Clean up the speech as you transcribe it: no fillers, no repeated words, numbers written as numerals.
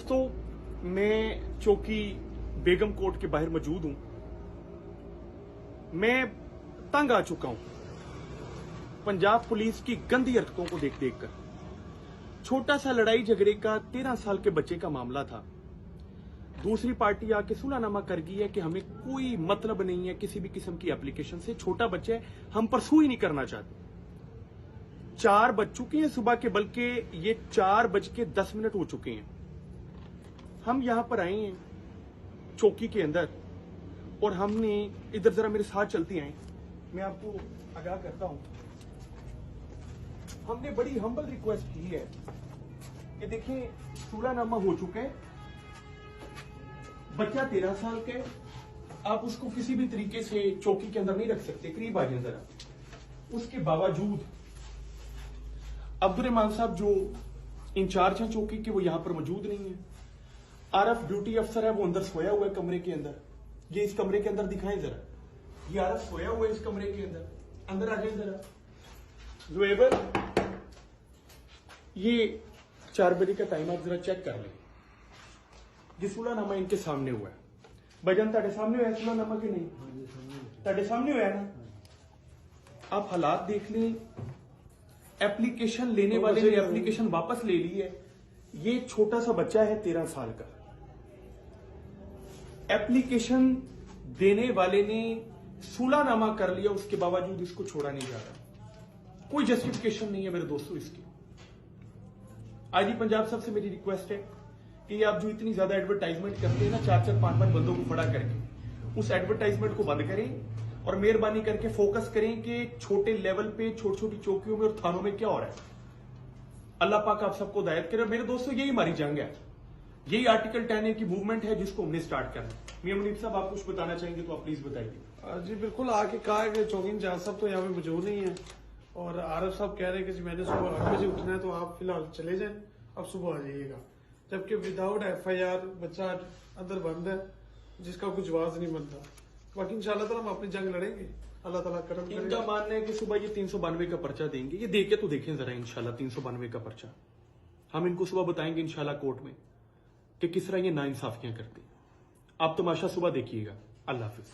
तो मैं चौकी बेगम कोर्ट के बाहर मौजूद हूं। मैं तंग आ चुका हूं पंजाब पुलिस की गंदी हरकतों को देख देख कर। छोटा सा लड़ाई झगड़े का 13 साल के बच्चे का मामला था। दूसरी पार्टी आके सुलहनामा कर गई है कि हमें कोई मतलब नहीं है किसी भी किस्म की एप्लीकेशन से। छोटा बच्चा है, हम परसू ही नहीं करना चाहते। 4 बज चुके हैं सुबह के, बल्कि ये 4:10 हो चुके हैं। हम यहां पर आए हैं चौकी के अंदर और हमने इधर जरा मेरे साथ चलते आए। मैं आपको आगाह करता हूं, हमने बड़ी हम्बल रिक्वेस्ट की है कि देखिए सुलहनामा हो चुका है, बच्चा 13 साल का है, आप उसको किसी भी तरीके से चौकी के अंदर नहीं रख सकते। करीब आ जाए जरा। उसके बावजूद अब्दुर्रहमान साहब जो इंचार्ज हैं चौकी के, वो यहां पर मौजूद नहीं है। आरएफ ड्यूटी अफसर है, वो अंदर सोया हुआ है कमरे के अंदर। ये इस कमरे के अंदर दिखाएं जरा, ये आरएफ सोया हुआ है इस कमरे के अंदर। अंदर आ जाए जरा जुएबर। ये 4 बजे का टाइम आप जरा चेक कर लें। ये सुलहनामा इनके सामने हुआ है। भजन ताड़े सामने हुआ है सुलहनामा कि नहीं? ताड़े सामने हुआ है ना। आप हालात देख लें। एप्लीकेशन लेने वाले ने एप्लीकेशन वापस ले ली है। ये छोटा सा बच्चा है 13 साल का। एप्लीकेशन देने वाले ने सुलहनामा कर लिया, उसके बावजूद इसको छोड़ा नहीं जा रहा। कोई जस्टिफिकेशन नहीं है मेरे दोस्तों इसकी। आईजी पंजाब साहब से मेरी रिक्वेस्ट है कि आप जो इतनी ज्यादा एडवर्टाइजमेंट करते हैं ना, 4-4, 5-5 बंदों को खड़ा करके, उस एडवर्टाइजमेंट को बंद करें और मेहरबानी करके फोकस करें कि छोटे लेवल पे छोटी छोटी चौकियों में और थानों में क्या हो रहा है। अल्लाह पाक आप सबको हिदायत करे। मेरे दोस्तों यही हमारी जंग है, यही आर्टिकल 10A की मूवमेंट है जिसको हमने स्टार्ट करना। मियां मुनीब साहब आप कुछ बताना चाहेंगे तो आप प्लीज बताइए। जी बिल्कुल, आके कहा है कि चौकी इंचार्ज साहब तो यहाँ पे मौजूद नहीं है और आरएफ साहब कह रहे हैं कि जी मैंने सुबह 8 बजे उठना है, तो आप फिलहाल चले जाएं, अब सुबह आ जाइएगा। जबकि विदाउट FIR बच्चा अंदर बंद है जिसका कुछ जवाब नहीं बनता। बाकी इंशाल्लाह ताला हम अपनी जंग लड़ेंगे, अल्लाह ताला करम करेगा। इनका मानना है कि सुबह ये 392 का पर्चा देंगे। ये देखे तो देखें जरा इंशाल्लाह 392 का पर्चा हम इनको सुबह बताएंगे इंशाल्लाह कोर्ट में कि किस तरह ये नाइंसाफियां करते। आप तमाशा सुबह देखिएगा। अल्लाह हाफिज।